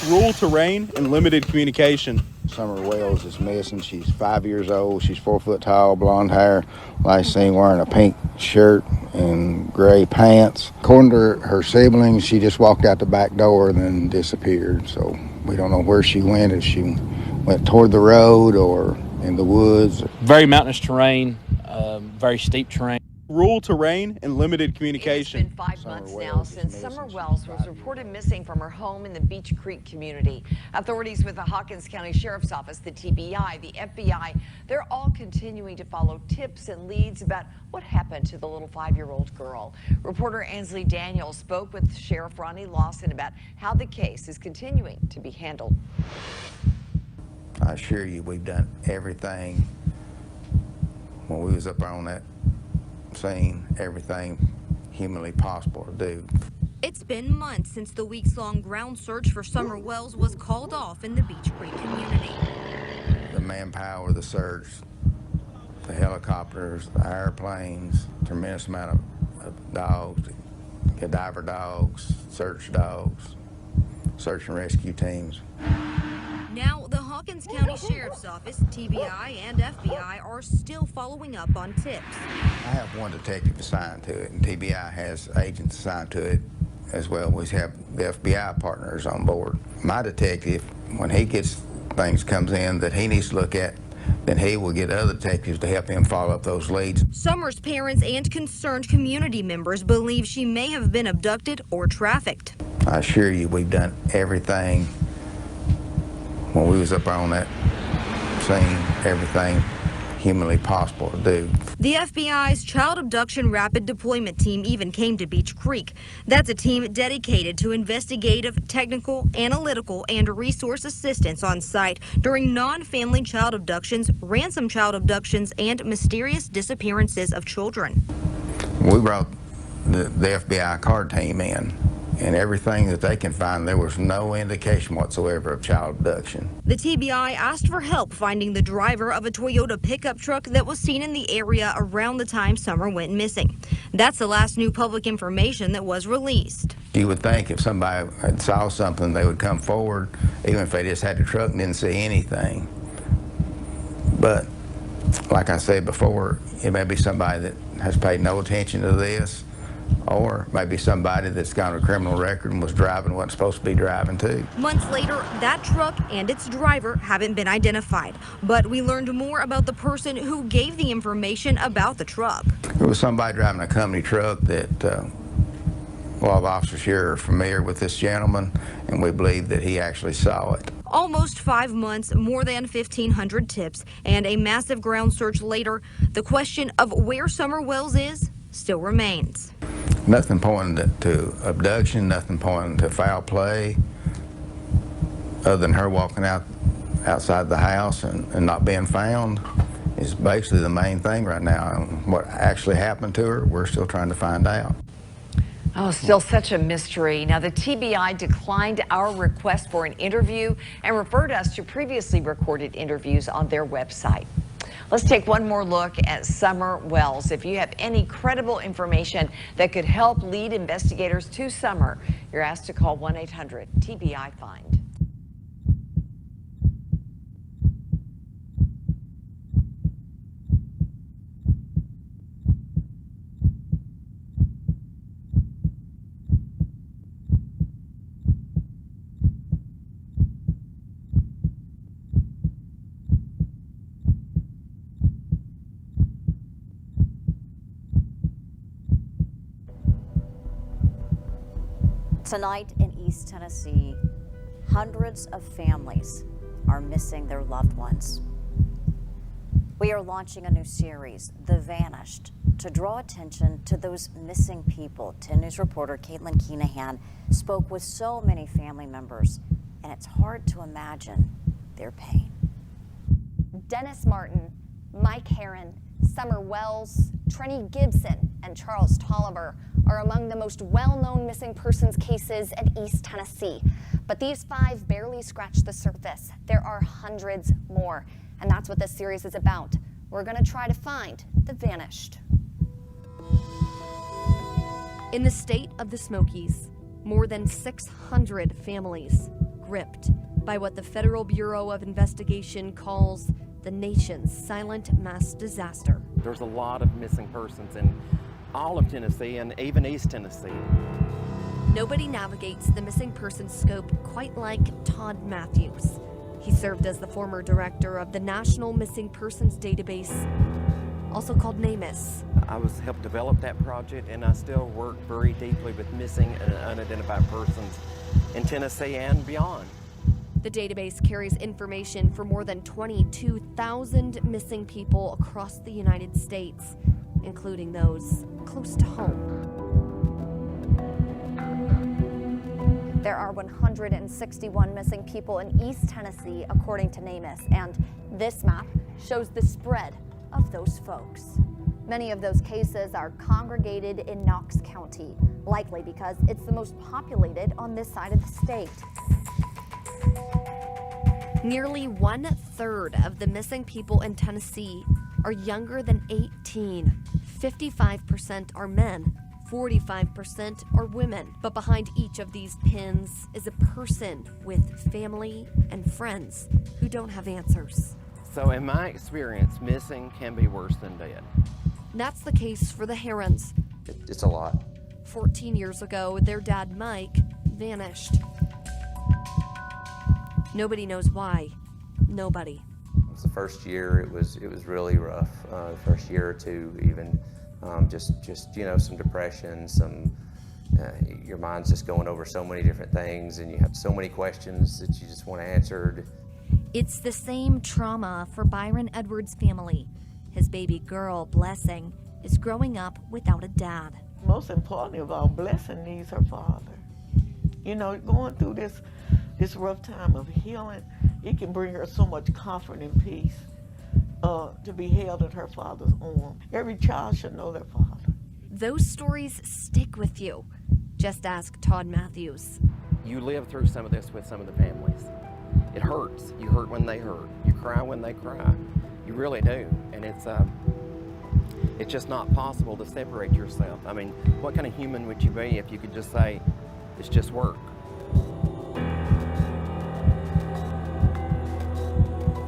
Rural terrain and limited communication. Summer Wells is missing. She's 5 years old. She's 4 foot tall, blonde hair. Last seen wearing a pink shirt and gray pants. According to her siblings, she just walked out the back door and then disappeared. So we don't know where she went, if she went toward the road or in the woods. Very mountainous terrain, very steep terrain. Rural terrain and limited communication. It's been 5 months now since Summer Wells was reported missing from her home in the Beach Creek community. Authorities with the Hawkins County Sheriff's Office, the TBI, the FBI, they're all continuing to follow tips and leads about what happened to the little 5-year-old girl. Reporter Ansley Daniels spoke with Sheriff Ronnie Lawson about how the case is continuing to be handled. I assure you, we've done everything when we was up on that scene, everything humanly possible to do. It's been months since the weeks-long ground search for Summer Wells was called off in the Beach Creek community. The manpower, the search, the helicopters, the airplanes, tremendous amount of dogs, cadaver dogs, search and rescue teams. Now, the Hawkins County Sheriff's Office, TBI, and FBI are still following up on tips. I have one detective assigned to it, and TBI has agents assigned to it as well. We have the FBI partners on board. My detective, when he gets things comes in that he needs to look at, then he will get other detectives to help him follow up those leads. Summer's parents and concerned community members believe she may have been abducted or trafficked. I assure you, we've done everything when we was up on that scene, everything humanly possible to do. The FBI's Child Abduction Rapid Deployment Team even came to Beach Creek. That's a team dedicated to investigative, technical, analytical, and resource assistance on site during non-family child abductions, ransom child abductions, and mysterious disappearances of children. We brought the FBI card team in, and everything that they can find, there was no indication whatsoever of child abduction. The TBI asked for help finding the driver of a Toyota pickup truck that was seen in the area around the time Summer went missing. That's the last new public information that was released. You would think if somebody had saw something, they would come forward, even if they just had the truck and didn't see anything. But like I said before, it may be somebody that has paid no attention to this, or maybe somebody that's got a criminal record and was driving wasn't supposed to be driving too. Months later, that truck and its driver haven't been identified, but we learned more about the person who gave the information about the truck. It was somebody driving a company truck that a lot of officers here are familiar with this gentleman, and we believe that he actually saw it. Almost 5 months, more than 1,500 tips, and a massive ground search later, the question of where Summer Wells is still remains. Nothing pointing to abduction, nothing pointing to foul play, other than her walking outside the house and not being found is basically the main thing right now. And what actually happened to her, we're still trying to find out. Oh, still such a mystery. Now, the TBI declined our request for an interview and referred us to previously recorded interviews on their website. Let's take one more look at Summer Wells. If you have any credible information that could help lead investigators to Summer, you're asked to call 1-800-TBI-FIND. Tonight in East Tennessee, hundreds of families are missing their loved ones. We are launching a new series, The Vanished, to draw attention to those missing people. 10 News reporter Caitlin Keenahan spoke with so many family members, and it's hard to imagine their pain. Dennis Martin, Mike Herron, Summer Wells, Trenny Gibson, and Charles Tolliver are among the most well-known missing persons cases in East Tennessee. But these 5 barely scratch the surface. There are hundreds more, and that's what this series is about. We're going to try to find the vanished. In the state of the Smokies, more than 600 families gripped by what the Federal Bureau of Investigation calls the nation's silent mass disaster. There's a lot of missing persons in all of Tennessee and even East Tennessee. Nobody navigates the missing persons scope quite like Todd Matthews. He served as the former director of the National Missing Persons Database, also called NamUs. I helped develop that project, and I still work very deeply with missing and unidentified persons in Tennessee and beyond. The database carries information for more than 22,000 missing people across the United States, including those close to home. There are 161 missing people in East Tennessee, according to NamUs, and this map shows the spread of those folks. Many of those cases are congregated in Knox County, likely because it's the most populated on this side of the state. Nearly 1/3 of the missing people in Tennessee are younger than 18. 55% are men, 45% are women. But behind each of these pins is a person with family and friends who don't have answers. So in my experience, missing can be worse than dead. That's the case for the Herons. It's a lot. 14 years ago, their dad, Mike, vanished. Nobody knows why. Nobody. It was the first year, it was really rough. The first year or two, even just some depression, your mind's just going over so many different things, and you have so many questions that you just want answered. It's the same trauma for Byron Edwards' family. His baby girl, Blessing, is growing up without a dad. Most importantly of all, Blessing needs her father. Going through this rough time of healing, it can bring her so much comfort and peace to be held in her father's arms. Every child should know their father. Those stories stick with you. Just ask Todd Matthews. You live through some of this with some of the families. It hurts. You hurt when they hurt. You cry when they cry. You really do. And it's just not possible to separate yourself. I mean, what kind of human would you be if you could just say, it's just work?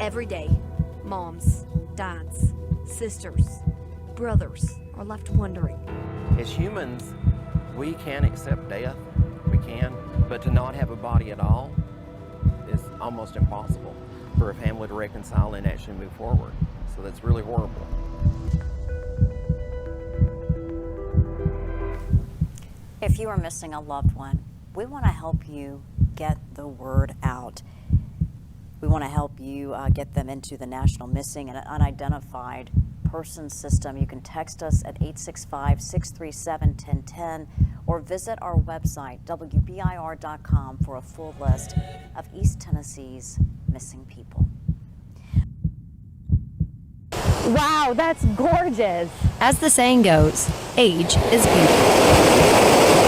Every day, moms, dads, sisters, brothers are left wondering. As humans, we can accept death. We can. But to not have a body at all is almost impossible for a family to reconcile and actually move forward. So that's really horrible. If you are missing a loved one, we want to help you get the word out. We want to help you get them into the National Missing and Unidentified Persons System. You can text us at 865-637-1010 or visit our website, WBIR.com, for a full list of East Tennessee's missing people. Wow, that's gorgeous. As the saying goes, age is beauty.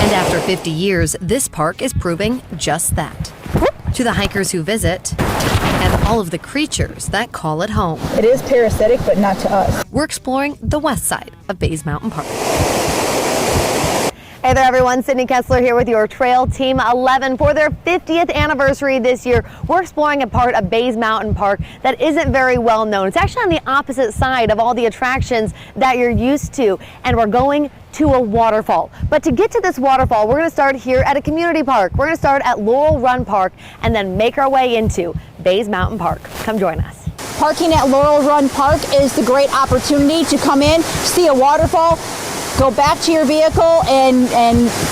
And after 50 years, this park is proving just that. To the hikers who visit, and all of the creatures that call it home. It is parasitic, but not to us. We're exploring the west side of Bays Mountain Park. Hey there, everyone. Sydney Kessler here with your Trail Team 11 for their 50th anniversary this year. We're exploring a part of Bays Mountain Park that isn't very well known. It's actually on the opposite side of all the attractions that you're used to, and we're going to a waterfall. But to get to this waterfall, we're going to start here at a community park. We're going to start at Laurel Run Park and then make our way into Bays Mountain Park. Come join us. Parking at Laurel Run Park is the great opportunity to come in, see a waterfall, go back to your vehicle and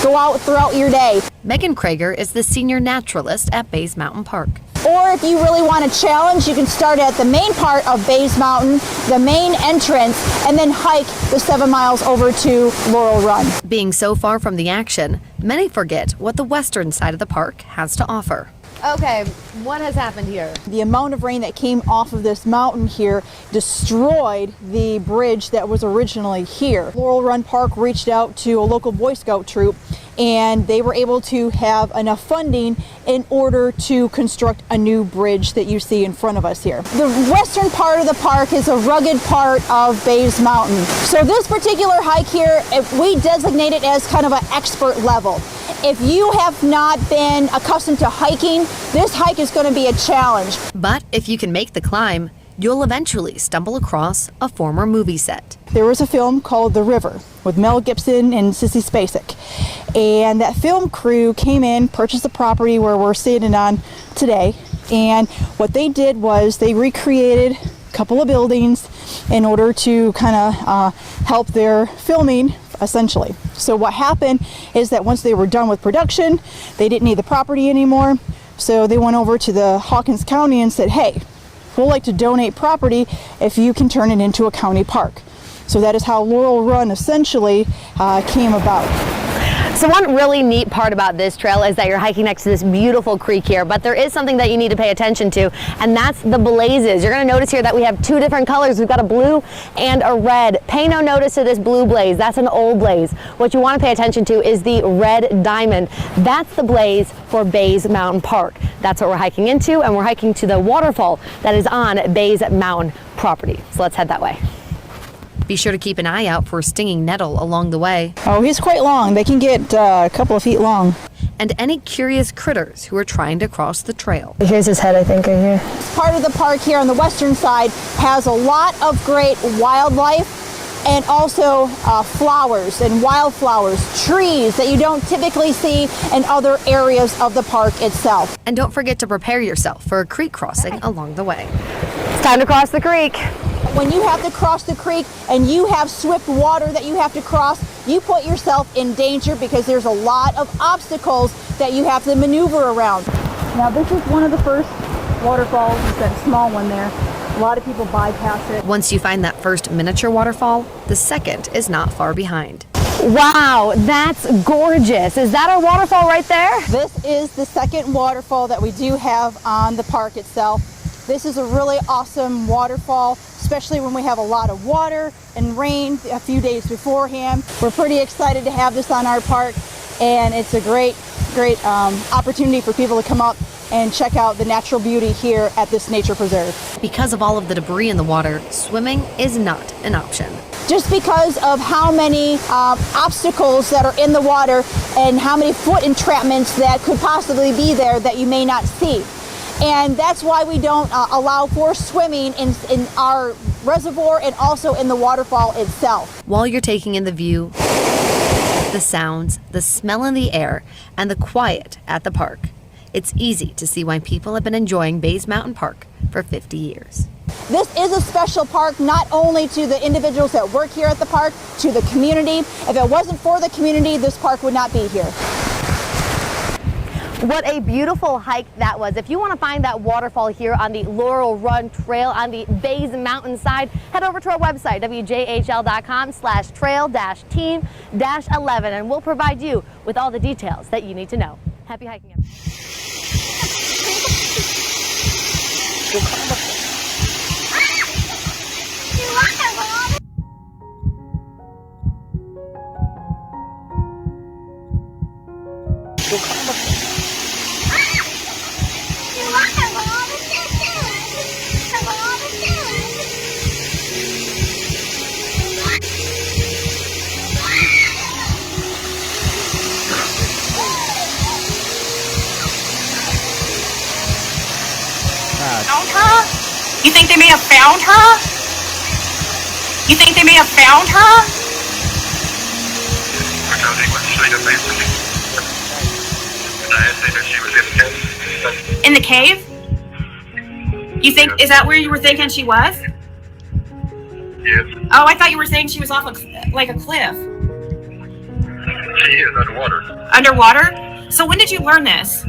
go out throughout your day. Megan Krager is the senior naturalist at Bays Mountain Park. Or if you really want a challenge, you can start at the main part of Bays Mountain, the main entrance, and then hike the 7 miles over to Laurel Run. Being so far from the action, many forget what the western side of the park has to offer. Okay, what has happened here? The amount of rain that came off of this mountain here destroyed the bridge that was originally here. Laurel Run Park reached out to a local Boy Scout troop, and they were able to have enough funding in order to construct a new bridge that you see in front of us here. The western part of the park is a rugged part of Bays Mountain. So this particular hike here, we designate it as kind of an expert level. If you have not been accustomed to hiking, this hike is going to be a challenge. But if you can make the climb, you'll eventually stumble across a former movie set. There was a film called The River with Mel Gibson and Sissy Spacek. And that film crew came in, purchased the property where we're standing on today. And what they did was they recreated a couple of buildings in order to kind of help their filming, essentially. So what happened is that once they were done with production, they didn't need the property anymore. So they went over to the Hawkins County and said, hey, we'd like to donate property if you can turn it into a county park. So that is how Laurel Run essentially came about. So one really neat part about this trail is that you're hiking next to this beautiful creek here, but there is something that you need to pay attention to, and that's the blazes. You're going to notice here that we have two different colors. We've got a blue and a red. Pay no notice to this blue blaze. That's an old blaze. What you want to pay attention to is the red diamond. That's the blaze for Bays Mountain Park. That's what we're hiking into, and we're hiking to the waterfall that is on Bays Mountain property. So let's head that way. Be sure to keep an eye out for a stinging nettle along the way. Oh, he's quite long. They can get a couple of feet long. And any curious critters who are trying to cross the trail. Here's his head, I think, right here. Part of the park here on the western side has a lot of great wildlife and also flowers and wildflowers, trees that you don't typically see in other areas of the park itself. And don't forget to prepare yourself for a creek crossing along the way. It's time to cross the creek. When you have to cross the creek and you have swift water that you have to cross, you put yourself in danger because there's a lot of obstacles that you have to maneuver around. Now this is one of the first waterfalls, it's that small one there. A lot of people bypass it. Once you find that first miniature waterfall, the second is not far behind. Wow, that's gorgeous. Is that our waterfall right there? This is the second waterfall that we do have on the park itself. This is a really awesome waterfall, especially when we have a lot of water and rain a few days beforehand. We're pretty excited to have this on our park, and it's a great opportunity for people to come up and check out the natural beauty here at this nature preserve. Because of all of the debris in the water, swimming is not an option. Just because of how many obstacles that are in the water and how many foot entrapments that could possibly be there that you may not see. And that's why we don't allow for swimming in our reservoir and also in the waterfall itself. While you're taking in the view, the sounds, the smell in the air, and the quiet at the park, it's easy to see why people have been enjoying Bays Mountain Park for 50 years. This is a special park, not only to the individuals that work here at the park, to the community. If it wasn't for the community, this park would not be here. What a beautiful hike that was. If you want to find that waterfall here on the Laurel Run Trail on the Bays Mountain side, head over to our website, wjhl.com/trail-team-11, and we'll provide you with all the details that you need to know. Happy hiking, everyone. Found her? You think they may have found her? You think they may have found her? In the cave? You think, is that where you were thinking she was? Yes. Oh, I thought you were saying she was off like a cliff. She is underwater. Underwater? So when did you learn this?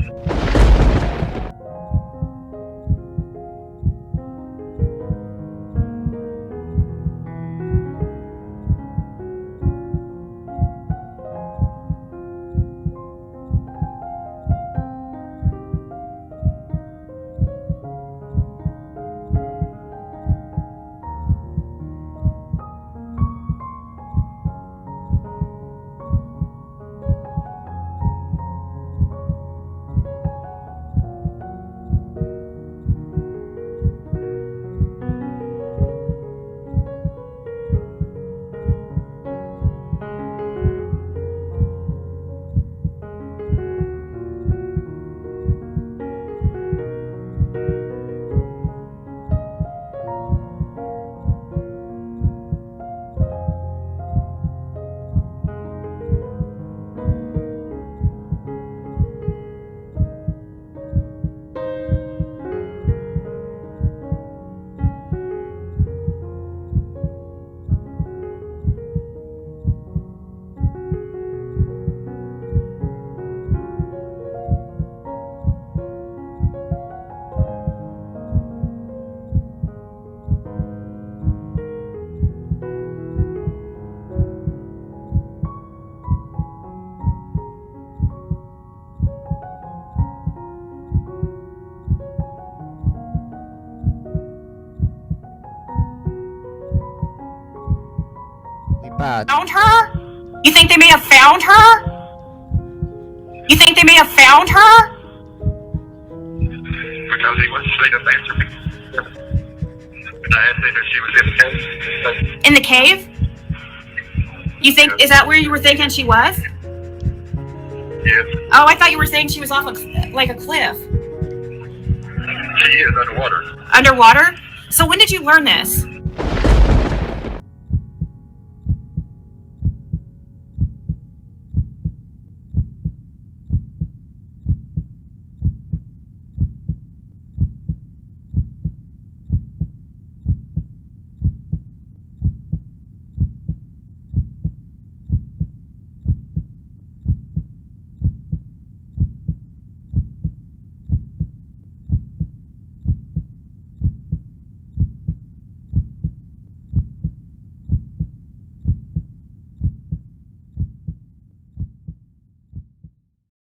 Found her? You think they may have found her? You think they may have found her? Because he wouldn't straight up answer me. And I asked him if she was in the cave. In the cave? You think, is that where you were thinking she was? Yes. Oh, I thought you were saying she was off like a cliff. She is underwater. Underwater? So when did you learn this?